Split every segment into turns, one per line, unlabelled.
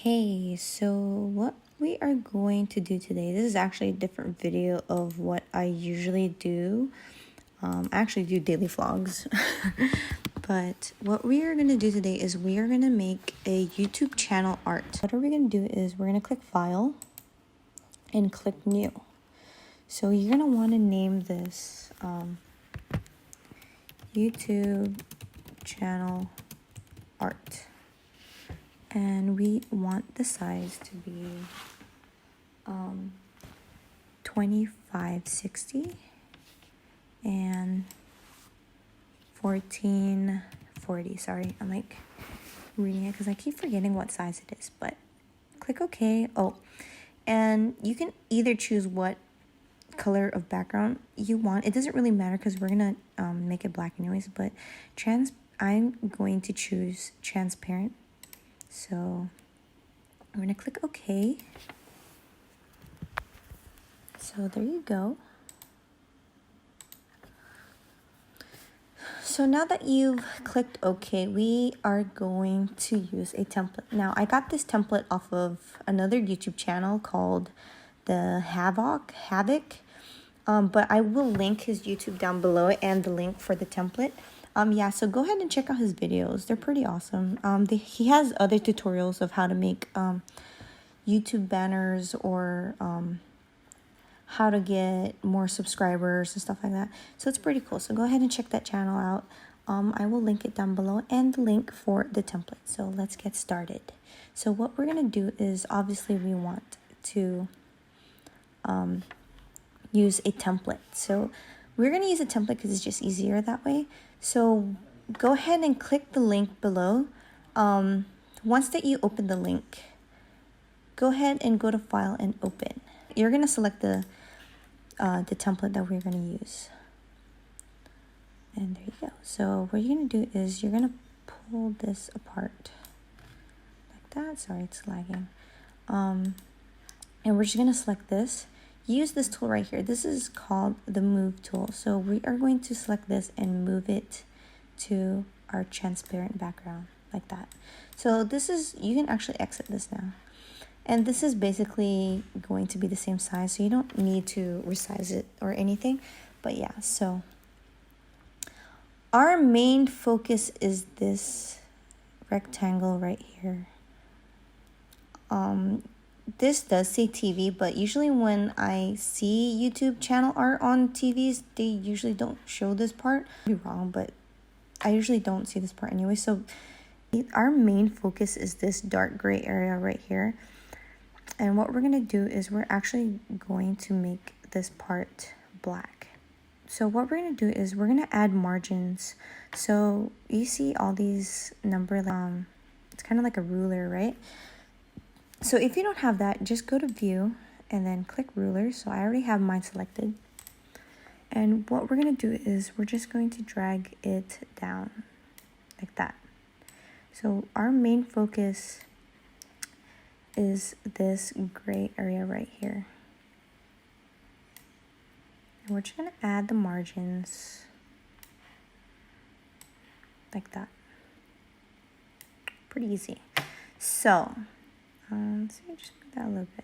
Okay, so what we are going to do today, this is actually a different video of what I usually do. I actually do daily vlogs. But what we are going to do today is we are going to make a YouTube channel art. What are we going to do is we're going to click File and click New. So you're going to want to name this YouTube channel art. And we want the size to be 2560 and 1440. Sorry, I'm like reading it because I keep forgetting what size it is, but click OK. Oh, and you can either choose what color of background you want. It doesn't really matter because we're gonna make it black anyways, but I'm going to choose transparent. So I'm going to click OK. So there you go. So now that you've clicked OK, we are going to use a template. Now I got this template off of another YouTube channel called the Havoc. But I will link his YouTube down below and the link for the template. Yeah, so go ahead and check out his videos. They're pretty awesome. He has other tutorials of how to make YouTube banners or how to get more subscribers and stuff like that. So it's pretty cool. So go ahead and check that channel out. I will link it down below and the link for the template. So let's get started. So what we're going to do is obviously we want to use a template. So we're going to use a template because it's just easier that way. So go ahead and click the link below. Once that you open the link, go ahead and go to File and Open. You're going to select the template that we're going to use. And there you go. So what you're going to do is you're going to pull this apart like that. Sorry, it's lagging. And we're just going to select this. Use this tool right here. This is called the Move tool. So we are going to select this and move it to our transparent background like that. So this is, you can actually exit this now. And this is basically going to be the same size, so you don't need to resize it or anything. But yeah, so our main focus is this rectangle right here. This does say TV, but usually when I see YouTube channel art on TVs, they usually don't show this part. I'd be wrong, but I usually don't see this part anyway. So our main focus is this dark gray area right here. And what we're going to do is we're actually going to make this part black. So what we're going to do is we're going to add margins. So you see all these number, it's kind of like a ruler, right? So if you don't have that, just go to View and then click Ruler. So I already have mine selected. And what we're going to do is we're just going to drag it down like that. So our main focus is this gray area right here. And we're just going to add the margins like that. Pretty easy. So let's see, just move that a little bit.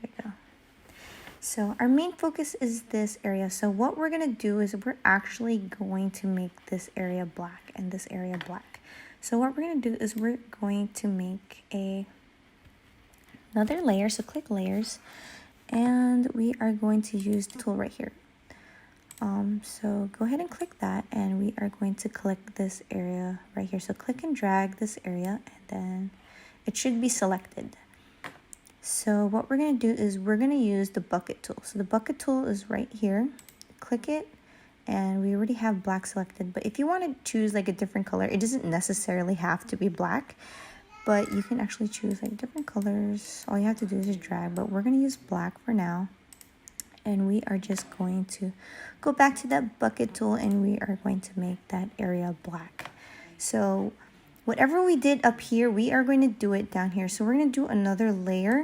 There you go. So our main focus is this area. So what we're going to do is we're actually going to make this area black and this area black. So what we're going to do is we're going to make another layer. So click Layers, and we are going to use the tool right here. So go ahead and click that, and we are going to click this area right here. So click and drag this area, and then it should be selected. So what we're going to do is we're going to use the bucket tool. So the bucket tool is right here. Click it, and we already have black selected. But if you want to choose like a different color, it doesn't necessarily have to be black, but you can actually choose like different colors. All you have to do is just drag, but we're going to use black for now. And we are just going to go back to that bucket tool, and we are going to make that area black. So whatever we did up here, we are going to do it down here. So we're going to do another layer,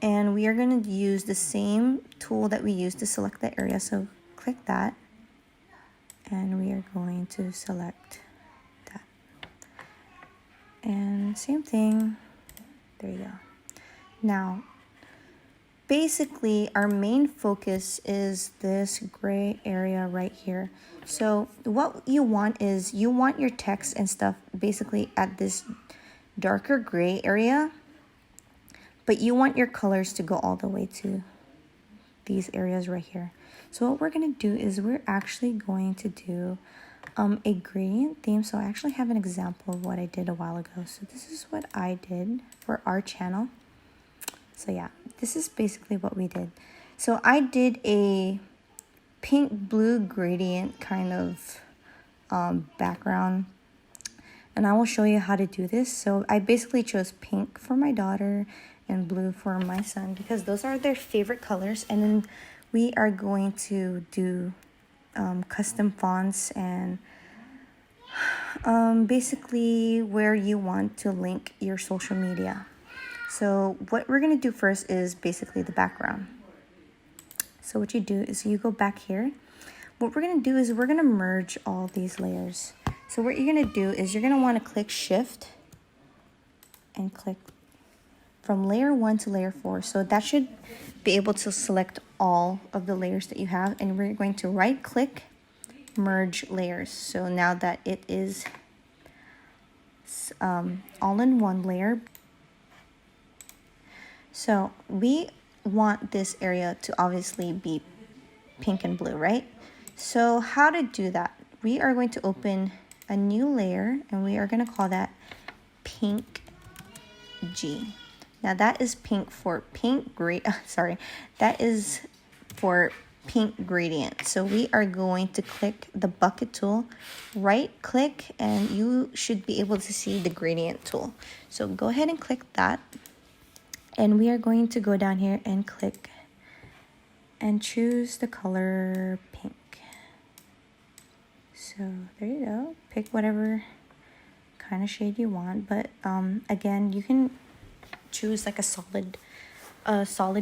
and we are going to use the same tool that we used to select the area. So click that, and we are going to select that. And same thing. There you go. Now, basically, our main focus is this gray area right here. So what you want is you want your text and stuff basically at this darker gray area, but you want your colors to go all the way to these areas right here. So what we're going to do is we're actually going to do a gradient theme. So I actually have an example of what I did a while ago. So this is what I did for our channel. So yeah, this is basically what we did. So I did a pink blue gradient kind of background, and I will show you how to do this. So I basically chose pink for my daughter and blue for my son because those are their favorite colors. And then we are going to do custom fonts and basically where you want to link your social media. So what we're going to do first is basically the background. So what you do is you go back here. What we're going to do is we're going to merge all these layers. So what you're going to do is you're going to want to click shift and click from layer 1 to layer 4. So that should be able to select all of the layers that you have. And we're going to right click, merge layers. So now that it is all in one layer. So we want this area to obviously be pink and blue, right? So how to do that? We are going to open a new layer and we are going to call that pink G. Now that is pink for pink that is for pink gradient. So we are going to click the bucket tool, right click, and you should be able to see the gradient tool. So go ahead and click that. And we are going to go down here and click and choose the color pink. So there you go. Pick whatever kind of shade you want. But again, you can choose like a solid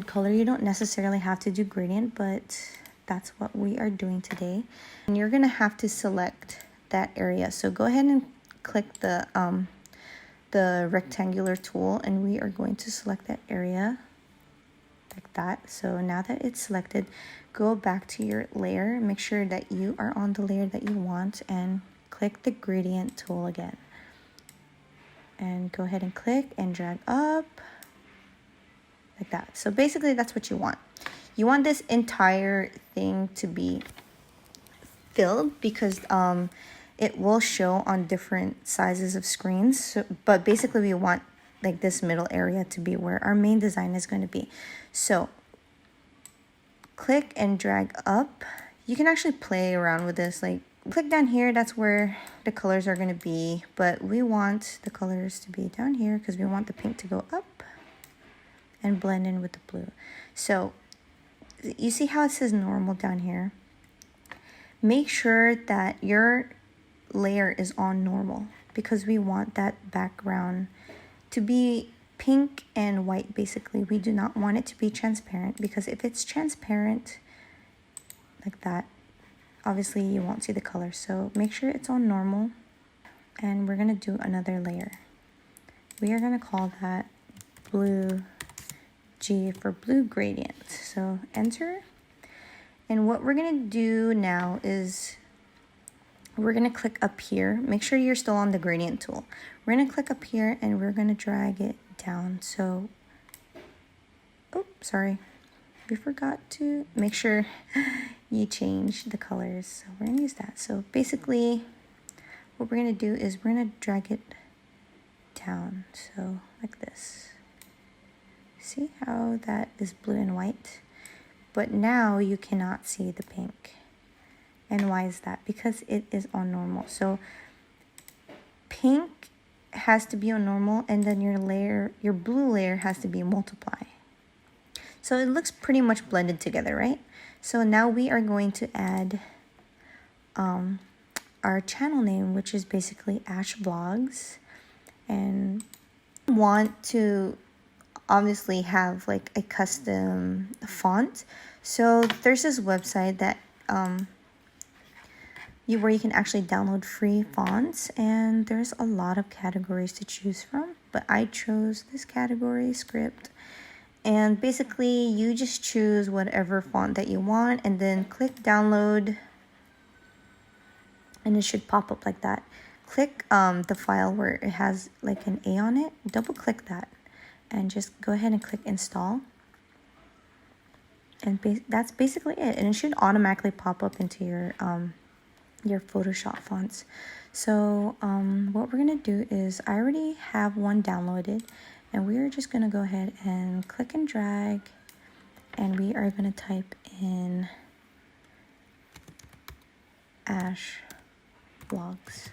color. You don't necessarily have to do gradient, but that's what we are doing today. And you're gonna have to select that area. So go ahead and click the rectangular tool, and we are going to select that area like that. So now that it's selected, go back to your layer, make sure that you are on the layer that you want, and click the gradient tool again. And go ahead and click and drag up like that. So basically that's what you want. You want this entire thing to be filled because it will show on different sizes of screens. So, but basically we want like this middle area to be where our main design is going to be. So click and drag up. You can actually play around with this. Like click down here, that's where the colors are going to be. But we want the colors to be down here because we want the pink to go up and blend in with the blue. So you see how it says normal down here? Make sure that your layer is on normal because we want that background to be pink and white. Basically, we do not want it to be transparent because if it's transparent like that, obviously you won't see the color. So make sure it's on normal, and we're going to do another layer. We are going to call that blue G for blue gradient. So enter. And what we're going to do now is we're going to click up here. Make sure you're still on the gradient tool. We're going to click up here and we're going to drag it down. So, oh, sorry. We forgot to make sure you change the colors. So we're going to use that. So basically what we're going to do is we're going to drag it down. So like this. See how that is blue and white? But now you cannot see the pink. And why is that? Because it is on normal. So pink has to be on normal, and then your blue layer has to be multiply. So it looks pretty much blended together, right? So now we are going to add our channel name, which is basically AshVlogs, and want to obviously have like a custom font. So there's this website that where you can actually download free fonts, and there's a lot of categories to choose from. but I chose this category, script. And basically you just choose whatever font that you want and then click download, and it should pop up like that. Click the file where it has like an A on it, double click that, and just go ahead and click install. And that's basically it, and it should automatically pop up into your Photoshop fonts. So what we're gonna do is, I already have one downloaded, and we are just gonna go ahead and click and drag, and we are gonna type in AshVlogs.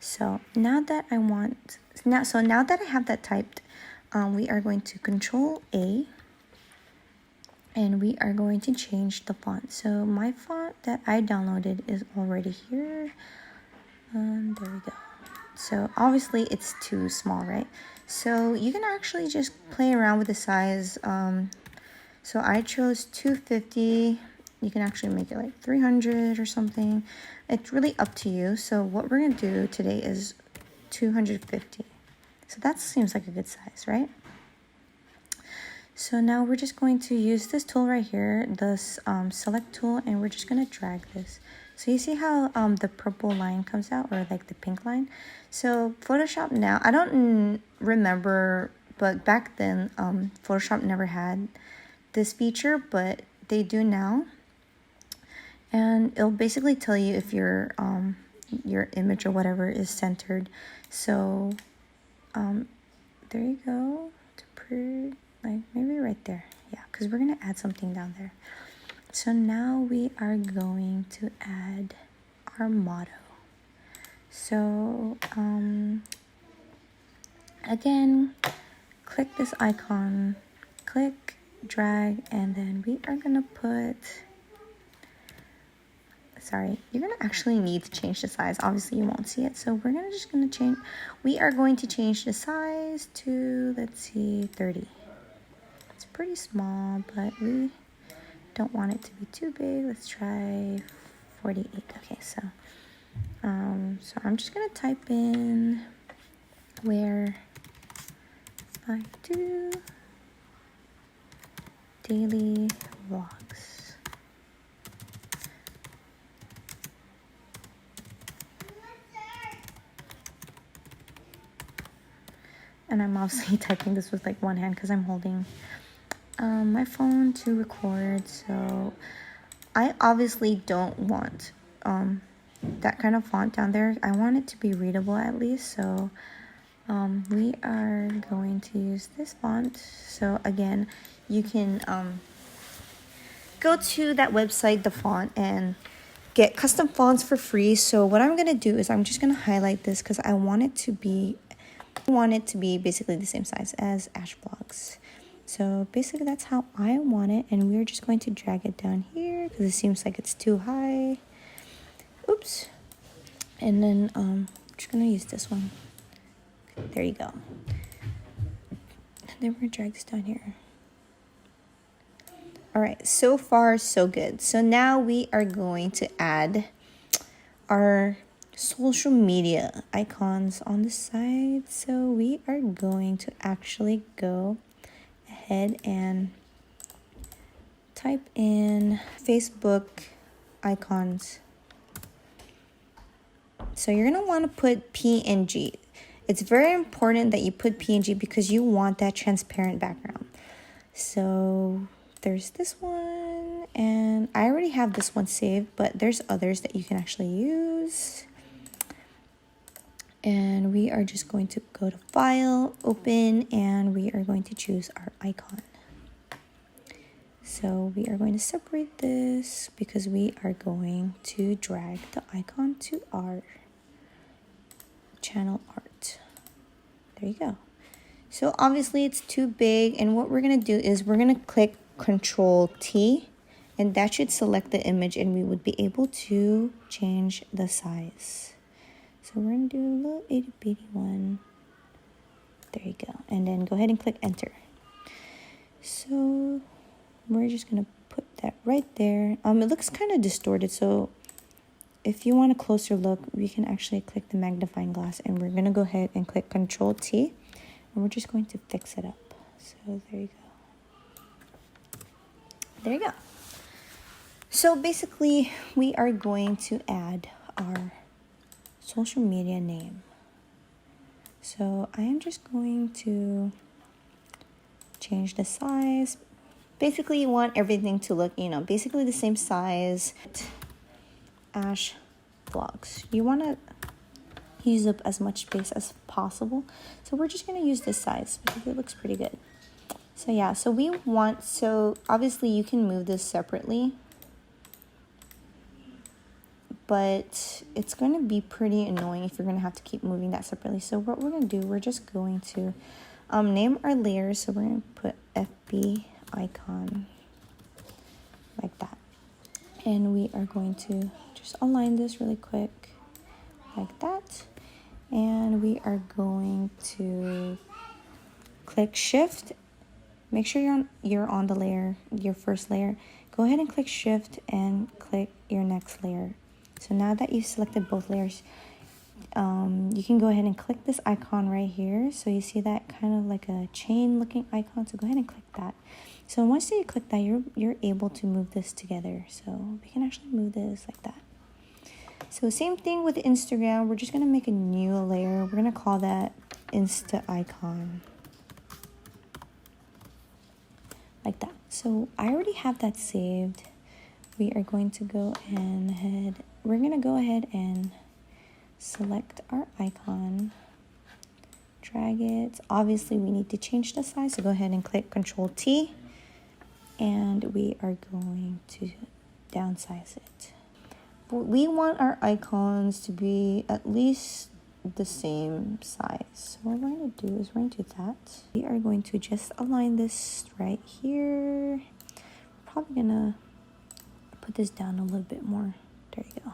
So now that I have that typed, we are going to Control A, and we are going to change the font. So my font that I downloaded is already here. There we go. So obviously it's too small, right? So you can actually just play around with the size. So I chose 250. You can actually make it like 300 or something. It's really up to you. So what we're gonna do today is 250. So that seems like a good size, right? So now we're just going to use this tool right here, this select tool, and we're just gonna drag this. So you see how the purple line comes out, or like the pink line? So Photoshop now, I don't remember, but back then Photoshop never had this feature, but they do now. And it'll basically tell you if your image or whatever is centered. So there you go. Like maybe right there, yeah, because we're gonna add something down there. So now we are going to add our motto. So again, click this icon, click, drag, and then we are gonna put, sorry, you're gonna actually need to change the size. Obviously you won't see it, so we are going to change the size to, let's see, 30. It's pretty small, but we don't want it to be too big. Let's try 48. Okay, so I'm just gonna type in where I do daily vlogs. And I'm obviously typing this with like one hand because I'm holding my phone to record. So I obviously don't want that kind of font down there. I want it to be readable at least. So we are going to use this font. So again, you can go to that website, the font, and get custom fonts for free. So what I'm gonna do is I'm just gonna highlight this because I want it to be basically the same size as AshVlogs. So basically that's how I want it, and we're just going to drag it down here because it seems like it's too high. Oops. And then I'm just gonna use this one. There you go. And then we're gonna drag this down here. All right, so far so good. So now we are going to add our social media icons on the side. So we are going to actually go ahead and type in Facebook icons. So you're gonna want to put PNG. It's very important that you put PNG because you want that transparent background. So there's this one, and I already have this one saved, but there's others that you can actually use. And we are just going to go to File, Open, and we are going to choose our icon. So we are going to separate this because we are going to drag the icon to our channel art. There you go. So obviously it's too big, and what we're going to do is we're going to click Control T, and that should select the image, and we would be able to change the size. So we're going to do a little itty bitty one. There you go. And then go ahead and click enter. So we're just going to put that right there. It looks kind of distorted. So if you want a closer look, we can actually click the magnifying glass, and we're going to go ahead and click Control T. and we're just going to fix it up. So there you go. There you go. So basically, we are going to add our social media name. So I am just going to change the size. Basically, you want everything to look, basically the same size. AshVlogs. You want to use up as much space as possible. So we're just going to use this size because it looks pretty good. So yeah, so obviously you can move this separately, but it's going to be pretty annoying if you're going to have to keep moving that separately. So what we're going to do, we're just going to name our layers. So we're going to put FB icon like that. And we are going to just align this really quick like that. And we are going to click shift. Make sure you're on the layer, your first layer. Go ahead and click shift and click your next layer. So now that you've selected both layers, you can go ahead and click this icon right here. So you see that kind of like a chain looking icon. So go ahead and click that. So once you click that, you're able to move this together. So we can actually move this like that. So same thing with Instagram. We're just going to make a new layer. We're going to call that Insta icon. Like that. So I already have that saved. We are going to go ahead. We're going to go ahead and select our icon. Drag it. Obviously, we need to change the size. So go ahead and click Control T. And we are going to downsize it. But we want our icons to be at least the same size. So what we're going to do is we're going to do that. We are going to just align this right here. Probably going to put this down a little bit more. There you go.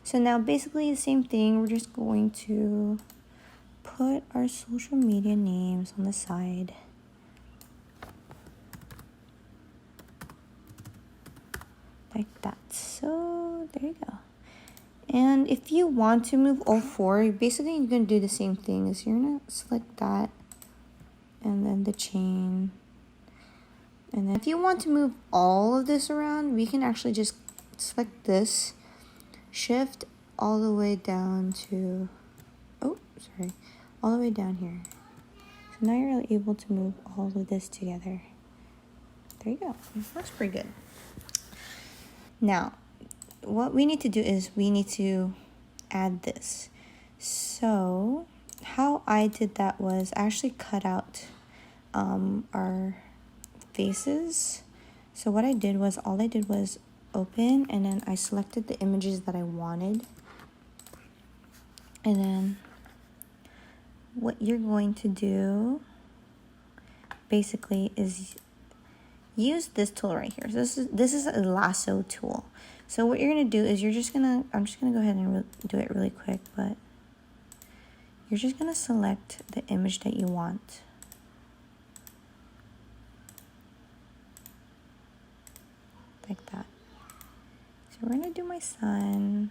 So now basically the same thing. We're just going to put our social media names on the side. Like that. So there you go. And if you want to move all four, basically you're going to do the same thing. Is you're going to select that and then the chain. And then if you want to move all of this around, we can actually just select this, shift all the way down to, all the way down here. So now you're able to move all of this together. There you go. That's pretty good. Now, what we need to do is we need to add this. So how I did that was I actually cut out our faces. So what I did was all I did was open, and then I selected the images that I wanted. And then what you're going to do basically is use this tool right here. So this is a lasso tool. So what you're gonna do is I'm just gonna go ahead and do it really quick, but you're just gonna select the image that you want. Like that. So we're gonna do my son,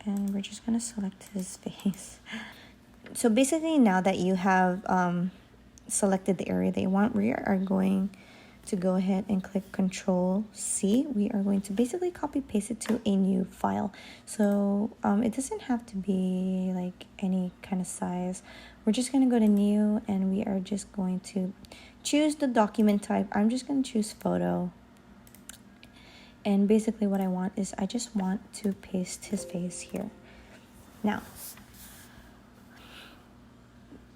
and we're just gonna select his face. So basically now that you have selected the area that you want, we are going to go ahead and click Control C. We are going to basically copy paste it to a new file. So it doesn't have to be like any kind of size. We're just going to go to new, and we are just going to choose the document type. I'm just going to choose photo. And basically what I want is I just want to paste his face here. Now,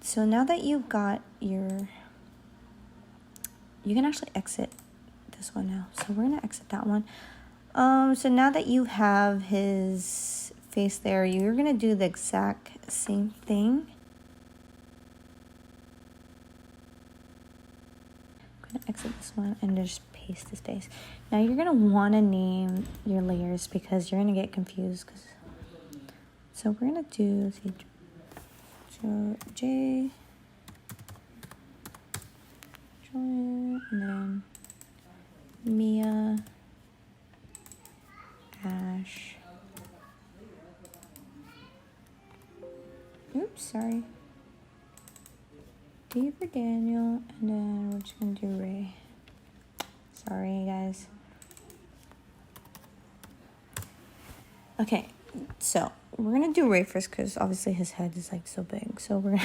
so now that you've got you can actually exit this one now. So we're gonna exit that one. So now that you have his face there, you're gonna do the exact same thing. I'm gonna exit this one and just paste his face. Now you're gonna wanna name your layers because you're gonna get confused. So we're gonna do J, and then Mia, Ash. Oops, sorry. D for Daniel, and then we're just gonna do Ray. Sorry, guys. Okay, so we're gonna do Ray first because obviously his head is like so big. So we're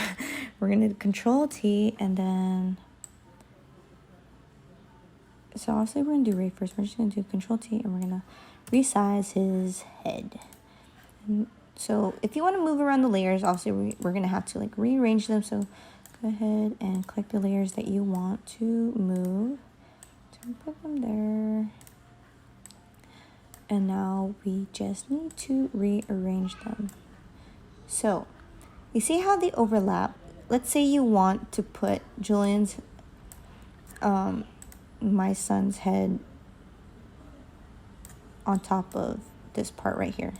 gonna Control T, and then so obviously we're gonna do Ray first. We're just gonna do Control T, and we're gonna resize his head. And so if you want to move around the layers, obviously we're gonna have to like rearrange them. So go ahead and click the layers that you want to move. So put them there. And now we just need to rearrange them. So you see how they overlap? Let's say you want to put Julian's, my son's head on top of this part right here.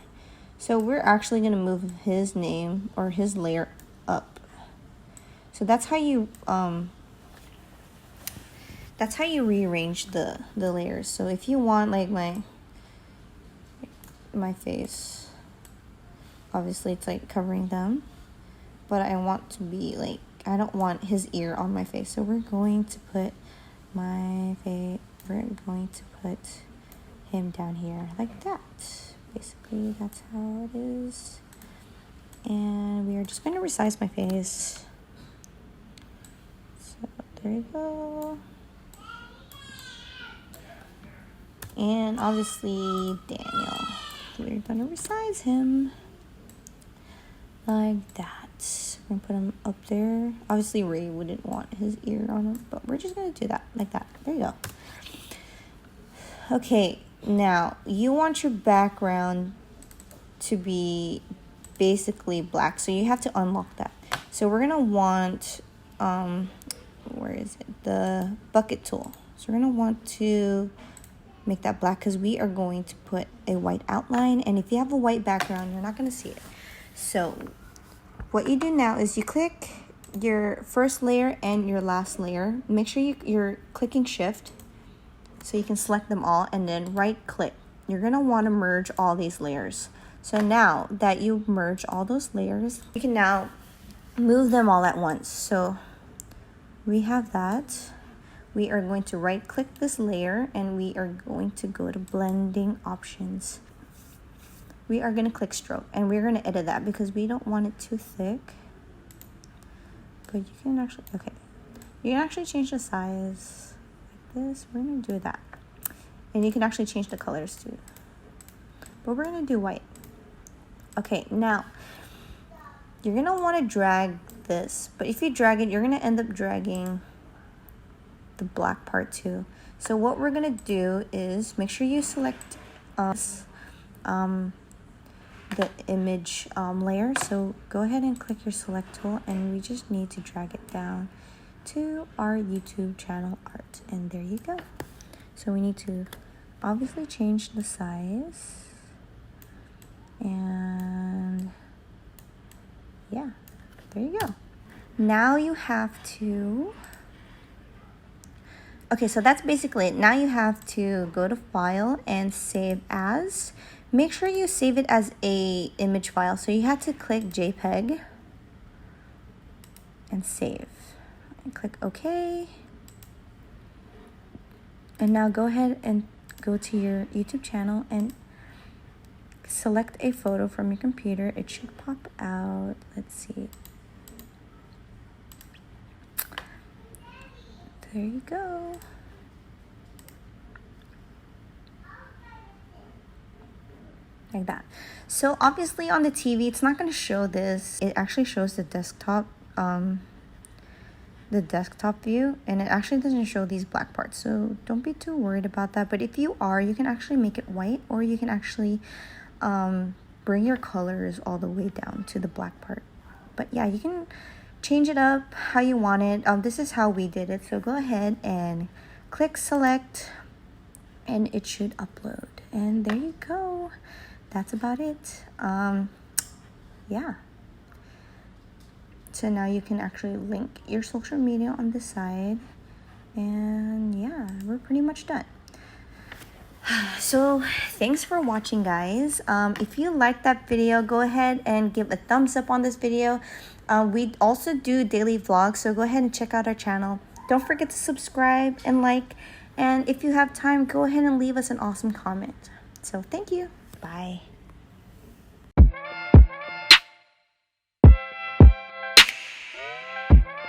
So we're actually going to move his name or his layer up. So that's how you rearrange the layers. So if you want like my face, obviously it's like covering them, but I want to be like, I don't want his ear on my face. So we're going to put my face, we're going to put him down here like that. Basically that's how it is. And we are just going to resize my face. So there you go. And obviously Daniel, we're gonna resize him like that. We're gonna put him up there. Obviously Ray wouldn't want his ear on him, but we're just gonna do that like that. There you go. Okay, now you want your background to be basically black, so you have to unlock that. So we're gonna want where is it, the bucket tool. So we're gonna want to make that black because we are going to put a white outline, and if you have a white background you're not going to see it. So what you do now is you click your first layer and your last layer. Make sure you're clicking shift so you can select them all, and then right click. You're going to want to merge all these layers. So now that you merge all those layers, you can now move them all at once. So we have that. We are going to right click this layer and we are going to go to blending options. We are going to click stroke and we're going to edit that because we don't want it too thick. But you can actually, okay, you can actually change the size like this. We're going to do that. And you can actually change the colors too. But we're going to do white. Okay, now you're going to want to drag this. But if you drag it, you're going to end up dragging the black part too. So what we're gonna do is make sure you select the image layer. So go ahead and click your select tool, and we just need to drag it down to our YouTube channel art, and there you go. So we need to obviously change the size, and yeah, there you go. Now you have to, okay, so that's basically it. Now you have to go to File and Save As. Make sure you save it as a image file. So you have to click JPEG and save. And click OK. And now go ahead and go to your YouTube channel and select a photo from your computer. It should pop out. Let's see. There you go. Like that. So obviously on the TV, it's not going to show this. It actually shows the desktop view, and it actually doesn't show these black parts. So don't be too worried about that. But if you are, you can actually make it white, or you can actually bring your colors all the way down to the black part. But yeah, you can change it up how you want it. This is how we did it. So go ahead and click select, and it should upload. And there you go. That's about it. Yeah. So now you can actually link your social media on this side. And yeah, we're pretty much done. So thanks for watching, guys. If you liked that video, go ahead and give a thumbs up on this video. We also do daily vlogs, so go ahead and check out our channel. Don't forget to subscribe and like, and if you have time, go ahead and leave us an awesome comment. So thank you. Bye.